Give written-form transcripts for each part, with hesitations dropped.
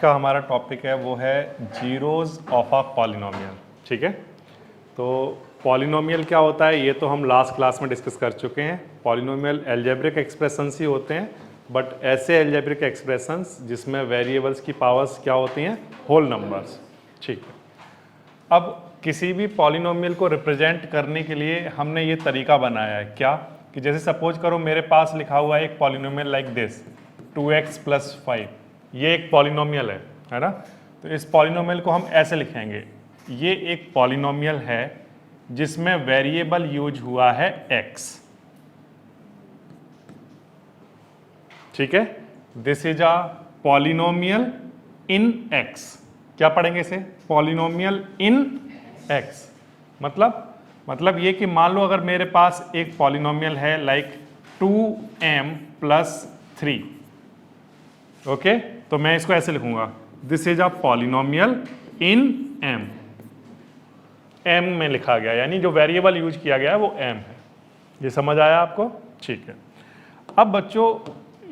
का हमारा टॉपिक है वो है जीरोज ऑफ अ पॉलिनोमियल। ठीक है, तो पॉलिनोमियल क्या होता है ये तो हम लास्ट क्लास में डिस्कस कर चुके हैं। पॉलिनोमियल अलजेब्रिक एक्सप्रेशंस ही होते हैं, बट ऐसे अलजेब्रिक एक्सप्रेशंस जिसमें वेरिएबल्स की पावर्स क्या होती हैं, होल नंबर्स। ठीक है, अब किसी भी पॉलिनोमियल को रिप्रेजेंट करने के लिए हमने ये तरीका बनाया है क्या, कि जैसे सपोज करो मेरे पास लिखा हुआ है एक पॉलिनोमियल लाइक दिस 2x + 5, ये एक पॉलिनोमियल है ना। तो इस पॉलिनोमियल को हम ऐसे लिखेंगे, ये एक पॉलिनोमियल है जिसमें वेरिएबल यूज हुआ है x। ठीक है, this is a polynomial in x। क्या पढ़ेंगे इसे, पॉलिनोमियल इन x। मतलब ये कि मान लो अगर मेरे पास एक पॉलिनोमियल है लाइक 2m + 3, ओके, तो मैं इसको ऐसे लिखूंगा, this is a polynomial in m में लिखा गया, यानी जो वेरिएबल यूज किया गया है वो m है। ये समझ आया आपको? ठीक है। अब बच्चों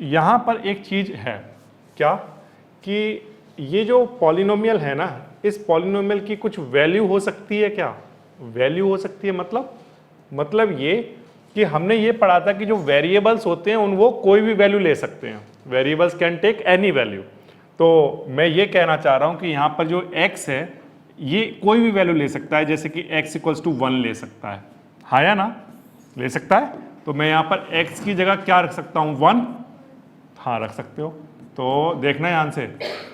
यहां पर एक चीज है क्या, कि ये जो पॉलिनोमियल है ना, इस पॉलिनोमियल की कुछ वैल्यू हो सकती है। क्या वैल्यू हो सकती है? मतलब ये कि हमने ये पढ़ा था कि जो वेरिएबल्स होते हैं उन वो कोई भी वैल्यू ले सकते हैं। Variables can take any value. तो मैं ये कहना चाह रहा हूं कि यहाँ पर जो x है ये कोई भी वैल्यू ले सकता है, जैसे कि x = 1 ले सकता है, हाँ या ना, ले सकता है। तो मैं यहाँ पर x की जगह क्या रख सकता हूँ, 1, हाँ रख सकते हो। तो देखना ध्यान से,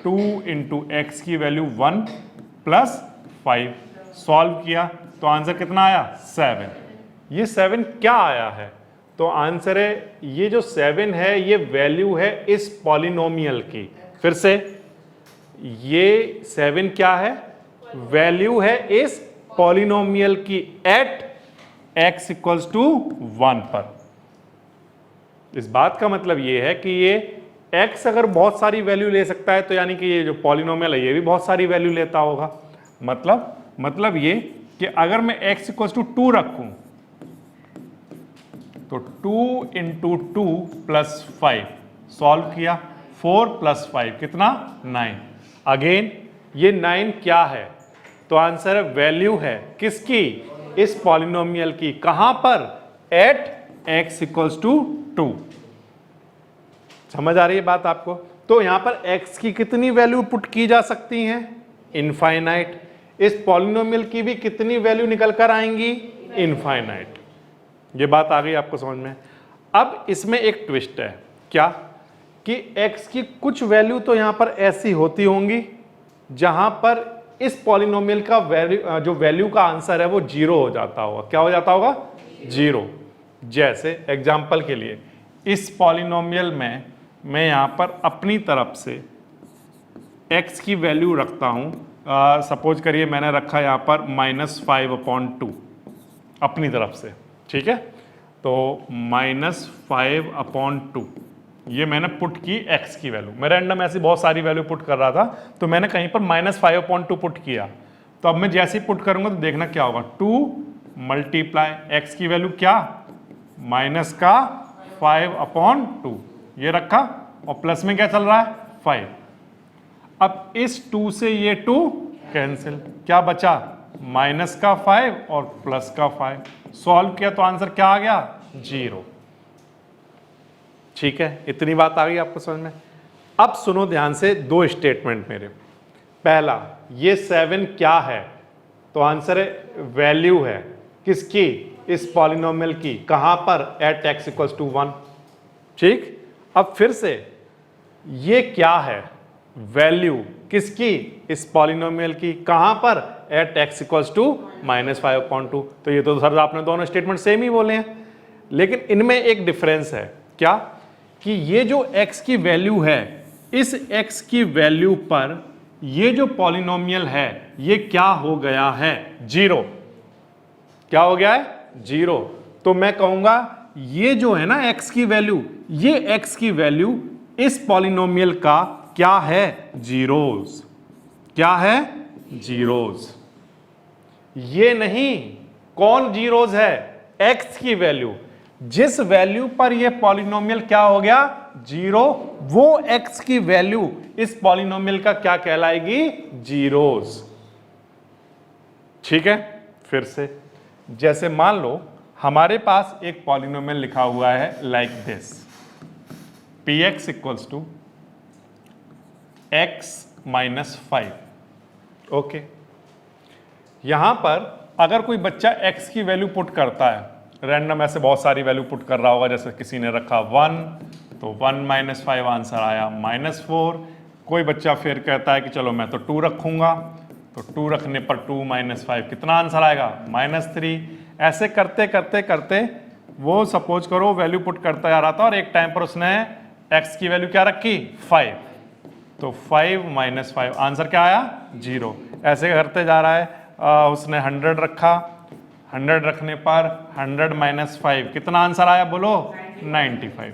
2 × x की वैल्यू 1 + 5, सॉल्व किया तो आंसर कितना आया, 7। ये 7 क्या आया है, तो आंसर है ये जो 7 है ये वैल्यू है इस पॉलिनोमियल की। फिर से ये 7 क्या है, वैल्यू है इस पॉलिनोमियल की एट x = 1 पर। इस बात का मतलब ये है कि ये x अगर बहुत सारी वैल्यू ले सकता है तो यानी कि ये जो पॉलिनोमियल है ये भी बहुत सारी वैल्यू लेता होगा। मतलब ये कि अगर मैं x = 2 रखूं तो 2 × 2 + 5, सॉल्व किया, 4 + 5 कितना, 9। अगेन ये 9 क्या है, तो आंसर है वैल्यू है किसकी, इस पॉलिनोमियल की। कहां पर, एट x = 2। समझ आ रही है बात आपको? तो यहां पर x की कितनी वैल्यू पुट की जा सकती हैं, इनफाइनाइट। इस पॉलिनोमियल की भी कितनी वैल्यू निकल कर आएंगी, इनफाइनाइट। ये बात आ गई आपको समझ में? अब इसमें एक ट्विस्ट है क्या, कि x की कुछ वैल्यू तो यहां पर ऐसी होती होंगी जहां पर इस पॉलिनोमियल का जो वैल्यू का आंसर है वो 0 हो जाता होगा। क्या हो जाता होगा, 0। जैसे एग्जांपल के लिए इस पॉलिनोमियल में मैं यहां पर अपनी तरफ से x की वैल्यू रखता हूं, सपोज करिए मैंने रखा यहां पर -5/2 अपनी तरफ से। ठीक है, तो -5/2 ये मैंने पुट की x की वैल्यू। मैं रैंडम ऐसी बहुत सारी वैल्यू पुट कर रहा था, तो मैंने कहीं पर -5/2 पुट किया। तो अब मैं जैसे ही पुट करूंगा तो देखना क्या होगा, 2 × x की वैल्यू क्या, -5/2 ये रखा, और प्लस में क्या चल रहा है, 5। अब इस 2 से ये 2 कैंसिल, क्या बचा, -5 और +5। सॉल्व किया तो आंसर क्या आ गया, 0। ठीक है, इतनी बात आ गई आपको समझ में? अब सुनो ध्यान से, 2 स्टेटमेंट मेरे। पहला, ये 7 क्या है, तो आंसर है वैल्यू है किसकी, इस पॉलिनोमियल की। कहां पर, एट x = 1। ठीक, अब फिर से ये क्या है, वैल्यू किसकी, इस पॉलिनोमियल की। कहां पर, एट x = -5/2। तो ये तो सर आपने दोनों स्टेटमेंट सेम ही बोले हैं, लेकिन इनमें एक डिफरेंस है क्या, कि ये जो x की वैल्यू है, इस x की वैल्यू पर ये जो पॉलिनोमियल है ये क्या हो गया है, 0। क्या हो गया है, 0। तो मैं कहूंगा ये जो है ना x की वैल्यू, ये x की वैल्यू इस पॉलिनोमियल का क्या है, जीरोस। क्या है, जीरोस। ये नहीं, कौन जीरोस है, x की वैल्यू। जिस वैल्यू पर ये पॉलिनोमियल क्या हो गया 0, वो x की वैल्यू इस पॉलिनोमियल का क्या कहलाएगी जीरोस। ठीक है, फिर से जैसे मान लो हमारे पास एक पॉलिनोमियल लिखा हुआ है like this, px equals to x minus 5। Okay, यहां पर अगर कोई बच्चा x की वैल्यू पुट करता है, रैंडम ऐसे बहुत सारी वैल्यू पुट कर रहा होगा, जैसे किसी ने रखा 1 तो 1 माइनस 5 आंसर आया -4। कोई बच्चा फिर कहता है कि चलो मैं तो 2 रखूंगा, तो 2 रखने पर 2 माइनस 5 कितना आंसर आएगा -3। ऐसे करते करते करते वो सपोज करो वैल्यू पुट करता जा रहा था और एक टाइम पर उसने x की वैल्यू क्या रखी 5, तो 5 माइनस 5 आंसर क्या आया 0। ऐसे करते जा रहा है, उसने 100 रखा, 100 रखने पर 100 माइनस 5 कितना आंसर आया बोलो 95।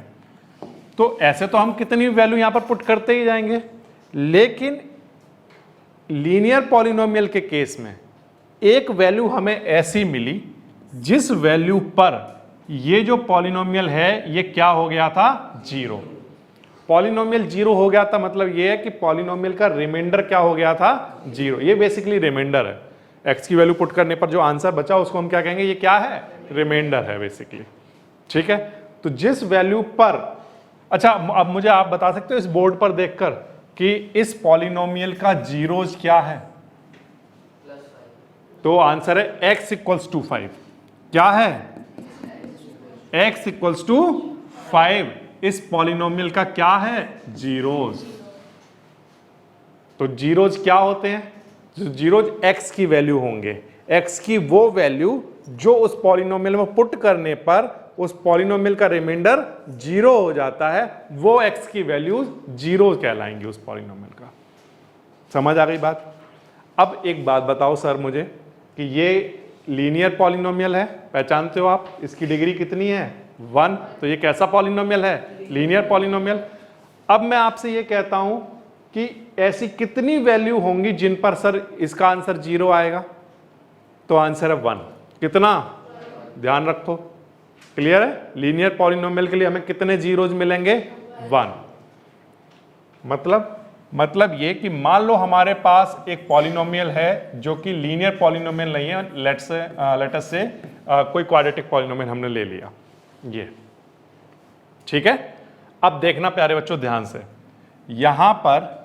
तो ऐसे तो हम कितनी वैल्यू यहां पर पुट करते ही जाएंगे, लेकिन लीनियर पॉलिनोमियल के केस में एक वैल्यू हमें ऐसी मिली जिस वैल्यू पर ये जो पॉलिनोमियल है ये क्या हो गया था 0। पॉलिनोमियल 0 हो गया था, मतलब ये है कि पॉलिनोमियल का रिमाइंडर क्या हो गया था 0। ये बेसिकली रिमाइंडर है, x की वैल्यू पुट करने पर जो आंसर बचा उसको हम क्या कहेंगे, ये क्या है रिमाइंडर है बेसिकली। ठीक है, तो जिस वैल्यू पर, अच्छा अब मुझे आप बता सकते हो इस बोर्ड पर देखकर कि इस पॉलिनोमियल का जीरोज क्या है, तो आंसर है x इक्वल्स टू 5। क्या है x इक्वल्स टू 5, इस पॉलिनोमियल का क्या है जीरोज। तो जीरोज क्या होते हैं, जो जीरोज x की वैल्यू होंगे, x की वो वैल्यू जो उस पॉलिनोमियल में पुट करने पर उस पॉलिनोमियल का रिमाइंडर 0 हो जाता है, वो x की वैल्यू 0 कहलाएंगी उस पॉलिनोमियल का। समझ आ गई बात। अब एक बात बताओ सर मुझे कि ये लीनियर पॉलिनोमियल है, पहचानते हो आप, इसकी डिग्री कितनी है 1, तो ये कैसा पॉलिनोमियल है लीनियर पॉलिनोमियल। अब मैं आपसे ये कहता हूं कि ऐसी कितनी वैल्यू होंगी जिन पर सर इसका आंसर 0 आएगा, तो आंसर है 1। कितना, ध्यान रखो, क्लियर है। लीनियर पॉलिनोमियल के लिए हमें कितने जीरोज मिलेंगे 1। मतलब ये कि मान लो हमारे पास एक पॉलिनोमियल है जो कि लीनियर पॉलिनोमियल नहीं है, लेट अस से कोई क्वाड्रेटिक पॉलिनोमियल हमने ले लिया ये। ठीक है, अब देखना प्यारे बच्चों ध्यान से, यहां पर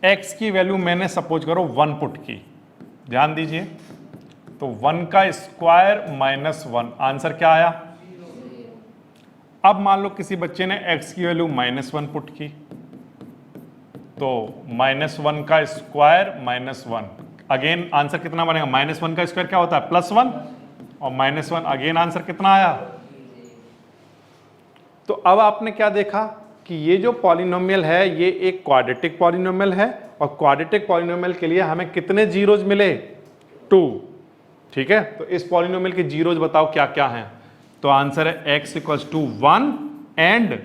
x की वैल्यू मैंने सपोज करो 1 पुट की, ध्यान दीजिए, तो 1 का स्क्वायर माइनस 1 आंसर क्या आया। अब मान लो किसी बच्चे ने x की वैल्यू -1 पुट की, तो -1 का स्क्वायर -1, अगेन आंसर कितना बनेगा, -1 का स्क्वायर क्या होता है +1 और -1, अगेन आंसर कितना आया। तो अब आपने क्या देखा कि ये जो पॉलिनोमियल है ये एक क्वाड्रेटिक पॉलिनोमियल है, और क्वाड्रेटिक पॉलिनोमियल के लिए हमें कितने जीरोज मिले 2। ठीक है, तो इस पॉलिनोमियल के जीरोज बताओ क्या क्या हैं, तो आंसर है x equals to 1 and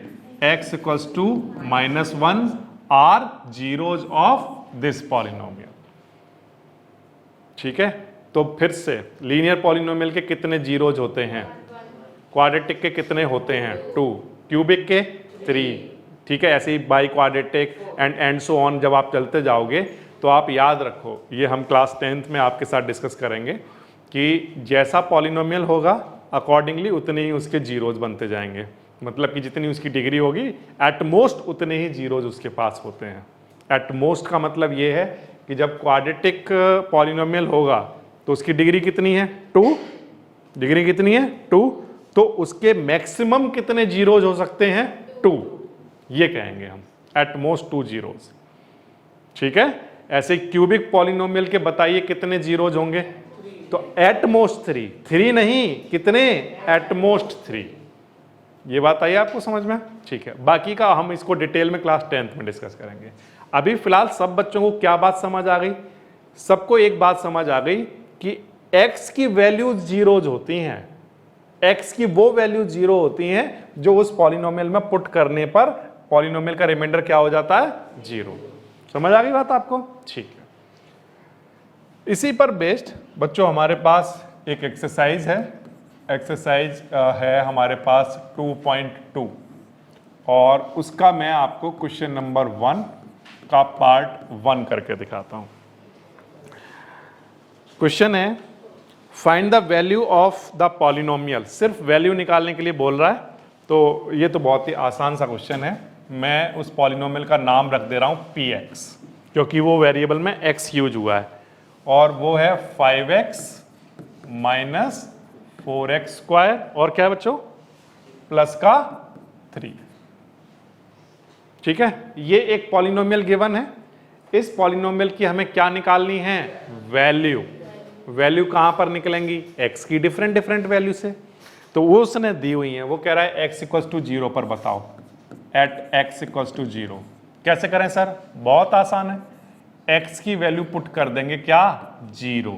x equals to -1 are zeros of this polynomial. ठीक है, तो फिर से लीनियर पॉलिनोमियल के कितने जीरोज होते हैं, क्वाड्रेटिक के कितने होते हैं 2, क्यूबिक के 3। ठीक है, ऐसे ही biquadratic and so on, जब आप चलते जाओगे तो आप याद रखो, ये हम क्लास 10th में आपके साथ डिस्कस करेंगे कि जैसा पॉलिनोमियल होगा अकॉर्डिंगली उतने ही उसके जीरोज बनते जाएंगे, मतलब कि जितनी उसकी डिग्री होगी एट मोस्ट उतने ही जीरोज उसके पास होते हैं। एट मोस्ट का मतलब ये है कि जब क्वाड्रेटिक पॉलिनोमियल होगा तो उसकी डिग्री कितनी है 2, डिग्री कितनी है 2, तो उसके मैक्सिमम कितने जीरोज हो सकते हैं 2, ये कहेंगे हम एट मोस्ट 2 जीरोज। ठीक है, ऐसे क्यूबिक पॉलिनोमियल के बताइए कितने जीरोज होंगे, तो एट मोस्ट 3 नहीं, कितने एट मोस्ट 3। ये बात आई आपको समझ में। ठीक है, बाकी का हम इसको डिटेल में क्लास 10th में डिस्कस करेंगे। अभी फिलहाल सब बच्चों को क्या बात समझ आ गई, सबको एक बात समझ आ गई कि x की वैल्यू जीरोज होती हैं, x की वो वैल्यू 0 होती हैं जो उस पॉलिनोमियल में पुट करने पर पॉलिनोमियल का रिमाइंडर क्या हो जाता है 0। समझ आ गई बात आपको। ठीक है, इसी पर बेस्ड बच्चों हमारे पास एक एक्सरसाइज है एक्सरसाइज है हमारे पास 2.2 और उसका मैं आपको क्वेश्चन नंबर 1 का पार्ट 1 करके दिखाता हूं। क्वेश्चन है find the value of the polynomial, सिर्फ वैल्यू निकालने के लिए बोल रहा है, तो ये तो बहुत ही आसान सा क्वेश्चन है। मैं उस पॉलिनोमियल का नाम रख दे रहा हूं px, क्योंकि वो वेरिएबल में x यूज हुआ है और वो है 5x माइनस 4x स्क्वायर और क्या है बच्चों, प्लस का 3। ठीक है, ये एक पॉलिनोमियल गिवन है। इस पॉलिनोमियल की हमें क्या निकालनी है, वैल्यू। वैल्यू कहां पर निकलेंगी, x की डिफरेंट डिफरेंट वैल्यू से, तो वो उसने दी हुई है। वो कह रहा है x इक्वल्स टू 0 पर बताओ, एट x इक्वल्स टू 0। कैसे करें सर, बहुत आसान है, x की वैल्यू पुट कर देंगे क्या, 0।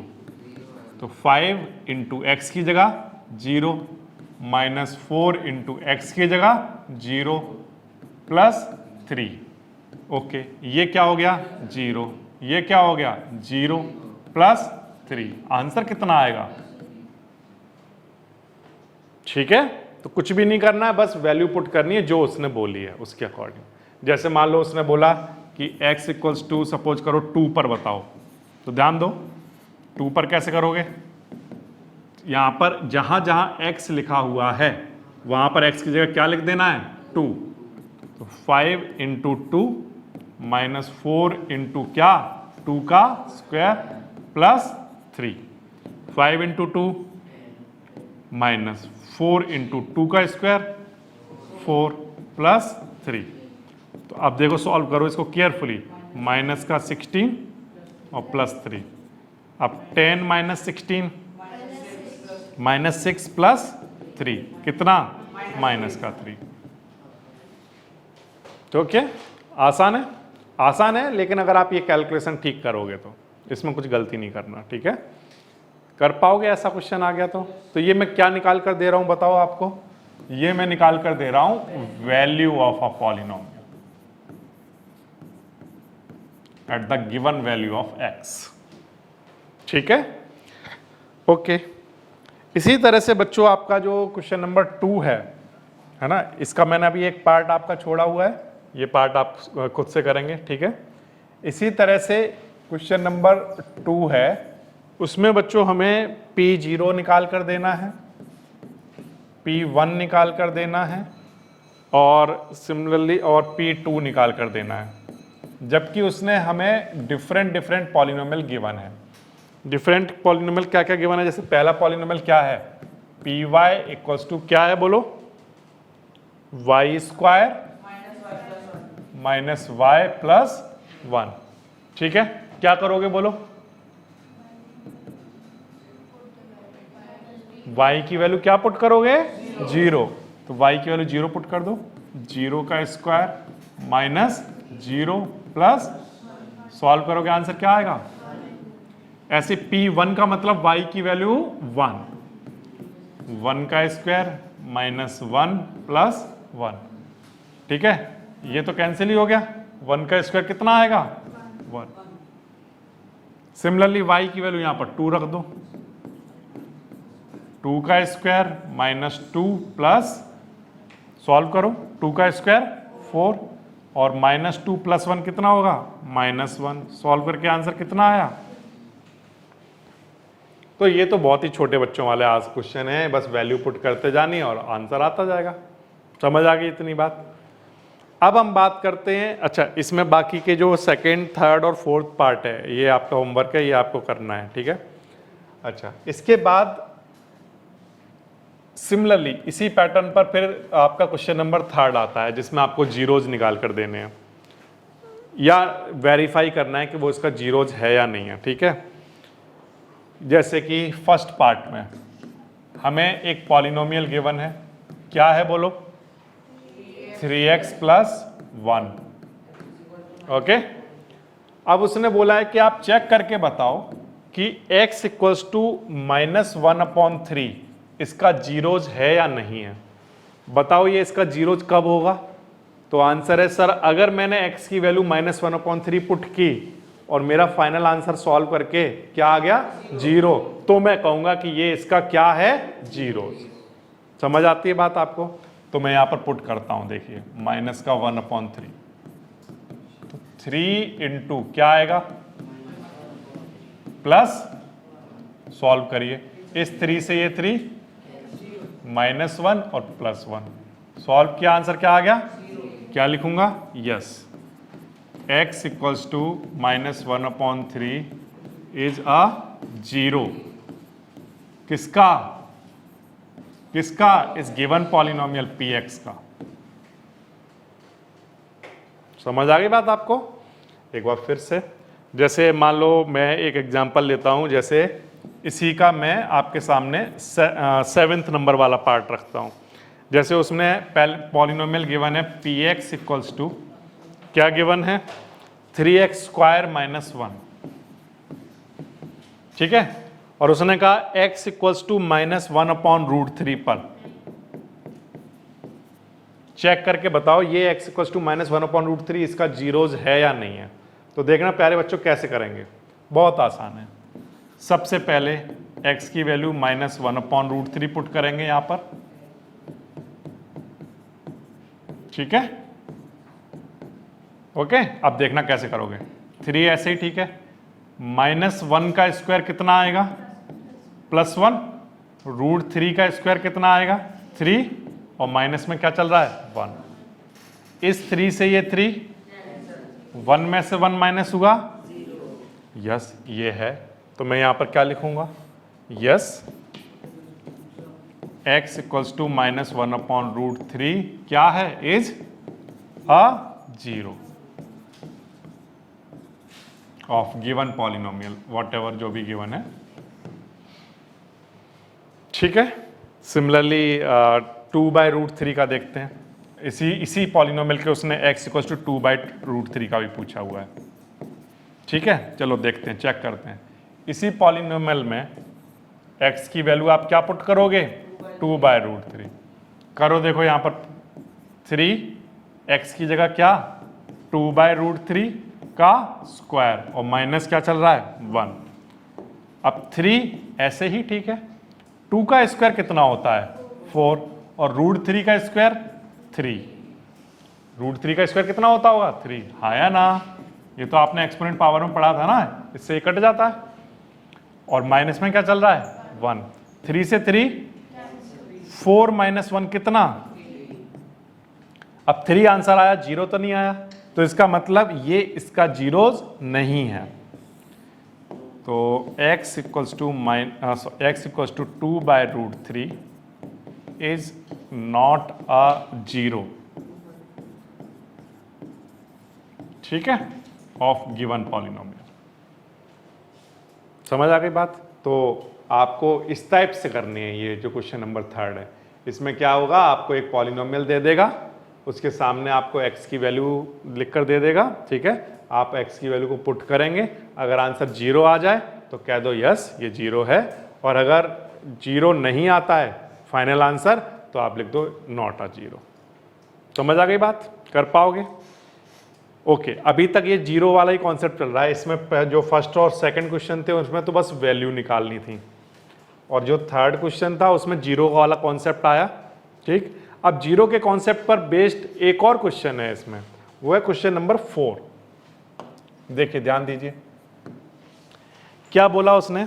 तो 5 इंटू एक्स की जगह 0 माइनस 4 इंटू एक्स की जगह 0 प्लस 3। ओके, ये क्या हो गया 0, ये क्या हो गया 0 प्लस 3। आंसर कितना आएगा, ठीक है। तो कुछ भी नहीं करना है, बस वैल्यू पुट करनी है जो उसने बोली है उसके अकॉर्डिंग। जैसे मान लो उसने बोला कि x इक्वल्स टू सपोज करो 2 पर बताओ, तो ध्यान दो 2 पर कैसे करोगे, यहां पर जहां जहां x लिखा हुआ है वहां पर x की जगह क्या लिख देना है, 2। तो 5 इंटू 2 माइनस 4 इंटू क्या, 2 का square plus 3। 5 into 2 minus 4 into 2 का स्क्वायर 4 प्लस 3। तो अब देखो सॉल्व करो इसको केयरफुली, माइनस का 16 और प्लस 3। अब 10 माइनस 16 माइनस 6 प्लस 3 कितना, माइनस का 3। तो क्या आसान है, आसान है, लेकिन अगर आप ये कैलकुलेशन ठीक करोगे तो इसमें कुछ गलती नहीं करना, ठीक है। कर पाओगे ऐसा क्वेश्चन आ गया तो ये मैं क्या निकाल कर दे रहा हूं बताओ आपको, ये मैं निकाल कर दे रहा हूं value of a polynomial at the given value of x, ठीक है। ओके, इसी तरह से बच्चों आपका जो क्वेश्चन नंबर 2 है ना, इसका मैंने अभी एक पार्ट आपका छोड़ा हुआ है, ये पार्ट आप खुद से करेंगे, ठीक है। इसी तरह से क्वेश्चन नंबर 2 है, उसमें बच्चों हमें P0 निकाल कर देना है, P1 निकाल कर देना है और सिमिलरली और P2 निकाल कर देना है। जबकि उसने हमें डिफरेंट डिफरेंट पॉलिनोमियल गिवन है। डिफरेंट पॉलिनोमियल क्या क्या गिवन है, जैसे पहला पॉलिनोमियल क्या है, Py इक्वल्स टू क्या है बोलो, y square minus y plus 1, ठीक है। क्या करोगे बोलो, y की वैल्यू क्या पुट करोगे, 0, तो y की वैल्यू 0 पुट कर दो, 0 का स्क्वायर माइनस 0 प्लस, सॉल्व करोगे आंसर क्या आएगा। ऐसे P1 का मतलब y की वैल्यू 1 का स्क्वायर माइनस 1 प्लस 1, ठीक है। ये तो कैंसिल ही हो गया, 1 का स्क्वायर कितना आएगा 1। सिमिलरली y की वैल्यू यहां पर 2 रख दो, 2 का स्क्वायर माइनस 2 प्लस, सॉल्व करो, 2 का स्क्वायर 4 और माइनस 2 प्लस 1 कितना होगा, माइनस 1। सॉल्व करके आंसर कितना आया। तो ये तो बहुत ही छोटे बच्चों वाले आज क्वेश्चन है, बस वैल्यू पुट करते जानी और आंसर आता जाएगा। समझ आ गई इतनी बात। अब हम बात करते हैं, अच्छा इसमें बाकी के जो सेकंड, थर्ड और फोर्थ पार्ट है ये आपका होमवर्क है, ये आपको करना है, ठीक है। अच्छा, इसके बाद सिमिलरली इसी पैटर्न पर फिर आपका क्वेश्चन नंबर 3 आता है, जिसमें आपको जीरोज निकाल कर देने हैं या वेरीफाई करना है कि वो इसका जीरोज है या नहीं है, ठीक है। जैसे कि फर्स्ट पार्ट में हमें एक पॉलिनोमियल गिवन है, क्या है बोलो, 3x प्लस 1, ओके। अब उसने बोला है कि आप चेक करके बताओ कि x इक्वल्स टू -1/3 इसका जीरोज है या नहीं है। बताओ ये इसका जीरोज कब होगा। तो आंसर है सर, अगर मैंने x की वैल्यू -1/3 पुट की और मेरा फाइनल आंसर सॉल्व करके क्या आ गया 0, तो मैं कहूंगा कि ये इसका क्या है 0। समझ आती है बात आपको? तो मैं यहां पर पुट करता हूं, देखिए माइनस का 1/3, तो 3 इंटू क्या आएगा प्लस, सॉल्व करिए, इस 3 से ये 3 -1 और +1, सॉल्व किया, आंसर क्या आ गया, क्या लिखूंगा, yes, x equals to -1/3 is a 0। किसका? किसका? इस गिवन पॉलिनोमियल px का। समझ आ गई बात आपको? एक बार फिर से, जैसे मान लो मैं एक एग्जांपल लेता हूं, जैसे इसी का मैं आपके सामने 7th नंबर वाला पार्ट रखता हूं। जैसे उसमें पहले पॉलिनोमियल गिवन है px इक्वल्स टू, क्या गिवन है, 3x² -1, ठीक है, और उसने कहा x इक्वल्स टू -1/√3 पर। चेक करके बताओ ये x इक्वल्स टू -1/√3 इसका जीरोज है या नहीं है। तो देखना प्यारे बच्चों कैसे करेंगे, बहुत आसान है। सबसे पहले x की वैल्यू -1/√3 पुट करेंगे यहां पर, ठीक है, ओके। अब देखना कैसे करोगे, 3 ऐसे ही ठीक है, -1 का स्क्वायर कितना आएगा +1, √3 का स्क्वायर कितना आएगा 3, और माइनस में क्या चल रहा है 1, इस 3 से ये 3, 1 में से 1 माइनस हुआ, यस ये है, तो मैं यहां पर क्या लिखूंगा, यस x इक्वल्स टू -1/√3 क्या है, is a 0 of given polynomial, what ever जो भी गिवन है, ठीक है। सिमिलरली 2/√3 का देखते हैं, इसी पॉलिनोमियल के उसने x इक्वल्स टू 2/√3 का भी पूछा हुआ है, ठीक है। चलो देखते हैं, चेक करते हैं। इसी पॉलिनोमियल में x की वैल्यू आप क्या पुट करोगे 2/√3 करो, देखो यहां पर 3 x की जगह क्या 2/√3 का स्क्वायर, और माइनस क्या चल रहा है 1। अब 3 ऐसे ही ठीक है, 2 का स्क्वायर कितना होता है 4, और √3 का स्क्वायर 3, √3 का स्क्वायर कितना होता होगा 3, हाँ या ना, ये तो आपने एक्सपोनेंट पावर में पढ़ा था ना, इससे ये कट जाता है, और माइनस में क्या चल रहा है 1, 3 से 3 4 - 1 कितना, अब 3 आंसर आया, 0 तो नहीं आया, तो इसका मतलब ये इसका जीरोज नहीं है। तो x equals to 2/√3 is not a 0, ठीक है, ऑफ गिवन पॉलिनोमियल। समझ आ गई बात? तो आपको इस टाइप से करनी है, ये जो क्वेश्चन नंबर 3 है, इसमें क्या होगा, आपको एक पॉलिनोमियल दे देगा, उसके सामने आपको x की वैल्यू लिख कर दे देगा, ठीक है, आप x की वैल्यू को पुट करेंगे, अगर आंसर 0 आ जाए तो कह दो यस ये 0 है, और अगर 0 नहीं आता है फाइनल आंसर तो आप लिख दो नॉट अ 0। समझ आ गई बात? कर पाओगे? ओके, अभी तक ये 0 वाला ही कॉन्सेप्ट चल रहा है। इसमें जो फर्स्ट और सेकंड क्वेश्चन थे उसमें तो बस वैल्यू निकालनी थी, और जो थर्ड क्वेश्चन था उसमें 0 वाला कॉन्सेप्ट आया, ठीक। अब 0 के कॉन्सेप्ट पर बेस्ड एक और क्वेश्चन है इसमें, वो है क्वेश्चन नंबर 4। देखिए ध्यान दीजिए, क्या बोला उसने,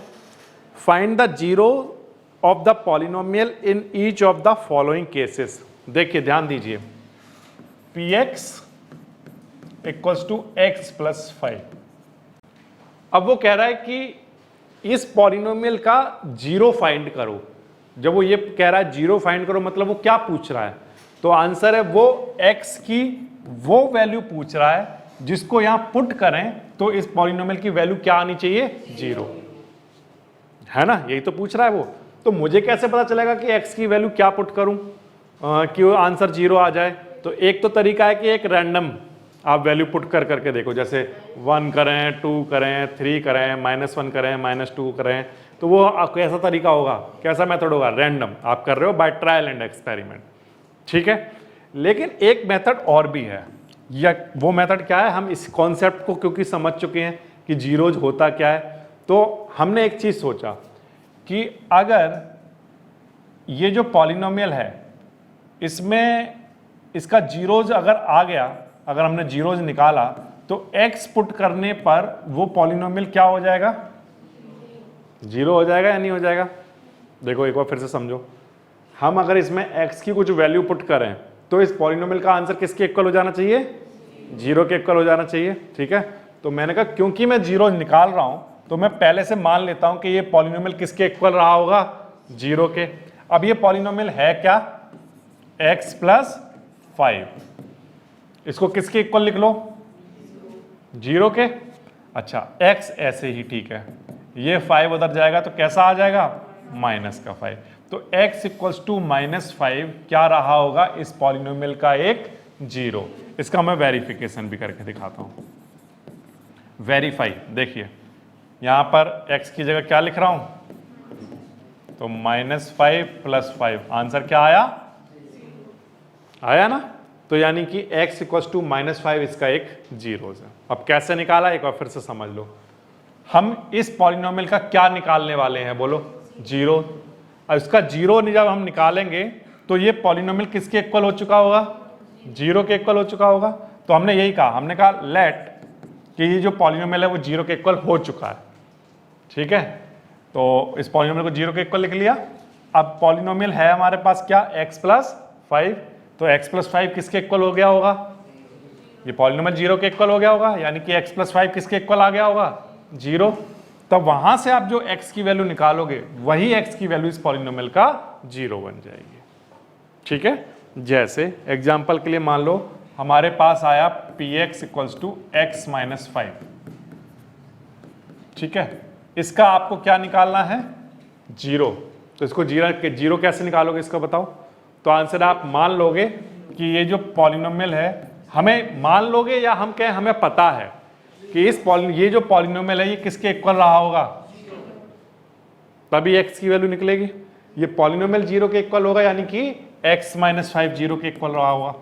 find the 0 of the polynomial in each of the following cases. देखिए ध्यान दीजिए, px इक्वल्स टू x + 5। अब वो कह रहा है कि इस पॉलिनोमियल का 0 फाइंड करो। जब वो ये कह रहा है 0 फाइंड करो, मतलब वो क्या पूछ रहा है, तो आंसर है वो x की वो वैल्यू पूछ रहा है जिसको यहां पुट करें तो इस पॉलिनोमियल की वैल्यू क्या आनी चाहिए 0, है ना, यही तो पूछ रहा है वो। तो मुझे कैसे पता चलेगा कि x की वैल्यू क्या पुट करूं कि वो आंसर 0 आ जाए? तो एक तो तरीका है कि एक रैंडम आप वैल्यू पुट कर करके देखो, जैसे 1 करें, 2 करें, 3 करें, -1 करें, -2 करें, तो वो कैसा तरीका होगा, कैसा मेथड होगा, रैंडम। आप कर रहे हो बाय ट्रायल एंड एक्सपेरिमेंट, ठीक है। लेकिन एक मेथड और भी है, या वो मेथड क्या है, हम इस कॉन्सेप्ट को क्योंकि समझ चुके हैं कि जीरोज होता क्या है। तो हमने एक चीज सोचा कि अगर ये जो पॉलिनोमियल है इसमें इसका जीरोज अगर आ गया, अगर हमने जीरोज निकाला तो x पुट करने पर वो पॉलिनोमियल क्या हो जाएगा, जीरो हो जाएगा या नहीं हो जाएगा। देखो एक बार फिर से समझो, हम अगर इसमें x की कुछ वैल्यू पुट करें तो इस पॉलिनोमियल का आंसर किसके इक्वल हो जाना चाहिए, जीरो के इक्वल हो जाना चाहिए। ठीक है, तो मैंने कहा क्योंकि मैं जीरो निकाल रहा हूं तो मैं पहले से मान लेता हूं कि ये पॉलिनोमियल किसके इक्वल रहा होगा, जीरो के। अब ये पॉलिनोमियल है क्या, x प्लस 5, इसको किसके इक्वल लिख लो, जीरो के। अच्छा x ऐसे ही ठीक है, ये 5 उधर जाएगा तो कैसा आ जाएगा, माइनस का 5। तो x इक्वल्स टू -5 क्या रहा होगा इस पॉलिनोमियल का एक जीरो। इसका मैं वेरिफिकेशन भी करके दिखाता हूं। वेरीफाई, देखिए यहां पर x की जगह क्या लिख रहा हूं, तो -5 + 5, आंसर क्या आया, आया ना। तो यानी कि x इक्वल्स टू -5 इसका एक जीरो है। अब कैसे निकाला एक बार फिर से समझ लो। हम इस पॉलिनोमियल का क्या निकालने वाले हैं, बोलो, जीरो। अब इसका जीरो जब हम निकालेंगे तो ये पॉलिनोमियल किसके इक्वल हो चुका होगा, जीरो के इक्वल हो चुका होगा। तो हमने यही कहा, हमने कहा लेट कि ये जो पॉलिनोमियल है वो जीरो के इक्वल हो चुका है। ठीक है, तो इस पॉलिनोमियल को जीरो के इक्वल लिख लिया। अब पॉलिनोमियल है हमारे पास क्या, x प्लस 5, तो x प्लस 5 किसके इक्वल हो गया होगा, ये पॉलिनोमियल जीरो के इक्वल हो गया होगा, यानी कि x प्लस 5 किसके इक्वल आ गया होगा, जीरो। तब वहां से आप जो x की वैल्यू निकालोगे वही x की वैल्यू इस पॉलिनोमियल का जीरो बन जाएगी। ठीक है, जैसे एग्जांपल के लिए मान लो हमारे पास आया px equals to x minus 5। ठीक है, इसका आपको क्या निकालना है, जीरो। तो इसको जीरो कैसे निकालोगे इसका बताओ। तो आंसर आप मान लोगे कि ये जो पॉलिनोमियल है, हमें मान लोगे या हम कहें हमें पता है कि ये जो पॉलिनोमियल है ये किसके इक्वल रहा होगा, तभी x की वैल्यू निकलेगी। ये पॉलिनोमियल जीरो के इक्वल होगा, यानी कि x माइनस 5 जीरो के इक्वल रहा होगा।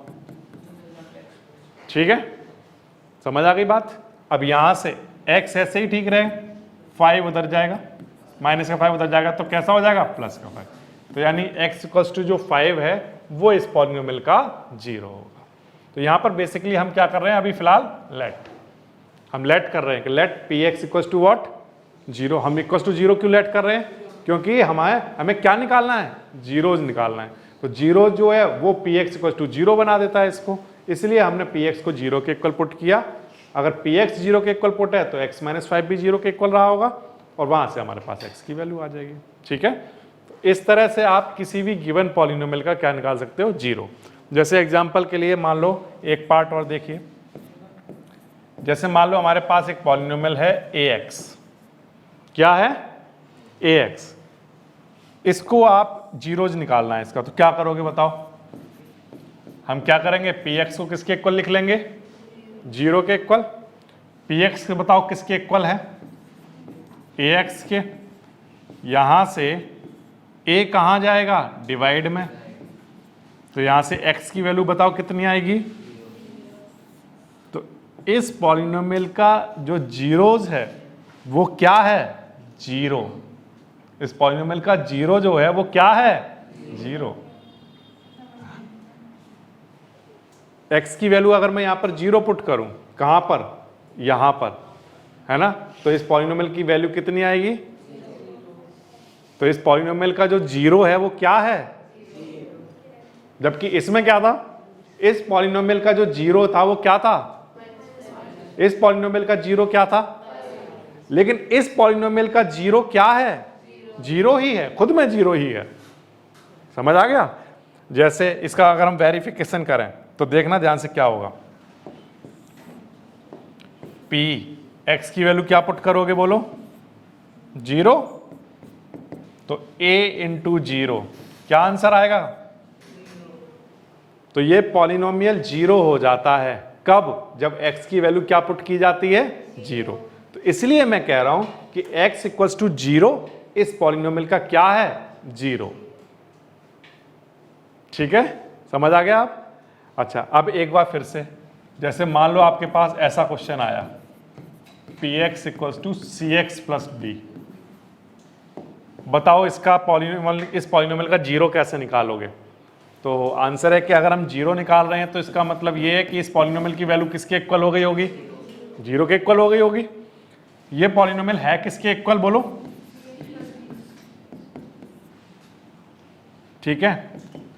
ठीक है, समझ आ गई बात। अब यहां से x ऐसे ही ठीक रहे, 5 उधर जाएगा, माइनस का 5 उधर जाएगा तो कैसा हो जाएगा, प्लस का 5। तो यानी x इक्वल्स टू जो 5 है वो इस पॉलिनोमियल का जीरो होगा। तो यहां पर बेसिकली हम क्या कर रहे हैं, अभी फिलहाल हम लेट कर रहे हैं कि let px equals to what, zero. हम इक्वल्स टू जीरो क्यों लेट कर रहे हैं, क्योंकि हमें क्या निकालना है, जीरोज निकालना है। तो जीरो जो है वो px इक्वल्स टू जीरो बना देता है इसको, इसलिए हमने px को जीरो के इक्वल पुट किया। अगर px जीरो के इक्वल पुट है तो x माइनस 5 भी जीरो के इक्वल रहा होगा और वहां से हमारे पास x की वैल्यू आ जाएगी। ठीक है, तो इस तरह से आप किसी भी गिवन पॉलिनोमियल का क्या निकाल सकते हो, जीरो। जैसे एग्जांपल के लिए मान लो एक पार्ट और देखिए, जैसे मान लो हमारे पास एक पॉलिनोमियल है ax, क्या है, ax। इसको आप जीरोज निकालना है इसका, तो क्या करोगे बताओ। हम क्या करेंगे, px को किसके इक्वल लिख लेंगे, जीरो के इक्वल। px के बताओ किसके इक्वल है, ax के। यहां से a कहां जाएगा, डिवाइड में, तो यहां से x की वैल्यू बताओ कितनी आएगी। तो इस पॉलिनोमियल का जो जीरोज है वो क्या है, जीरो। इस पॉलिनोमियल का जीरो जो है वो क्या है, जीरो। x की वैल्यू अगर मैं यहां पर जीरो पुट करूं, कहां पर, यहां पर, है ना, तो इस पॉलिनोमियल की वैल्यू कितनी आएगी। तो इस पॉलिनोमियल का जो जीरो है वो क्या है, जबकि इसमें क्या था, इस पॉलिनोमियल का जो जीरो था वो क्या था, इस पॉलिनोमियल का जीरो क्या था, लेकिन इस पॉलिनोमियल का जीरो क्या है, जीरो ही है, खुद में जीरो ही है। समझ आ गया। जैसे इसका अगर हम वेरिफिकेशन करें तो देखना ध्यान से क्या होगा। p x की वैल्यू क्या पुट करोगे बोलो, जीरो। तो a इंटू जीरो क्या आंसर आएगा, तो ये पॉलिनोमियल जीरो हो जाता है कब, जब x की वैल्यू क्या पुट की जाती है, जीरो। तो इसलिए मैं कह रहा हूं कि x इक्वल्स टू जीरो इस पॉलिनोमियल का क्या है, जीरो। ठीक है, समझ आ गया आप। अच्छा, अब एक बार फिर से, जैसे मान लो आपके पास ऐसा क्वेश्चन आया P X equals to C X plus D. बताओ इसका पॉलिनोमियल, इस पॉलिनोमियल का जीरो कैसे निकालोगे? तो आंसर है कि अगर हम जीरो निकाल रहे हैं तो इसका मतलब ये है कि इस पॉलिनोमियल की वैल्यू किसके इक्वल हो गई होगी? जीरो के इक्वल हो गई होगी। ये पॉलिनोमियल है किसके इक्वल बोलो? ठीक है।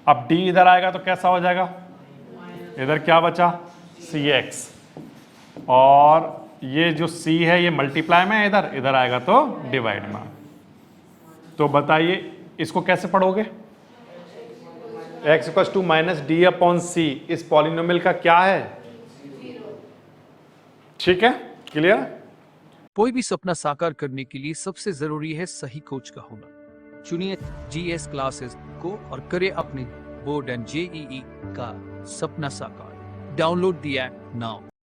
अब d इधर आएगा तो कैसा हो जाएगा? इधर क्या बचा? सी एक्स, और ये जो c है ये मल्टीप्लाई में है, इधर इधर आएगा तो डिवाइड में। तो बताइए इसको कैसे पढ़ोगे? x equal to minus D upon C इस पॉलिनोमियल का क्या है? ठीक है, क्लियर? कोई भी सपना साकार करने के लिए सबसे जरूरी है सही कोच का होना। चुनिए GS क्लासेस को और करें अपने बोर्ड एंड JEE का सपना साकार। Download the app now.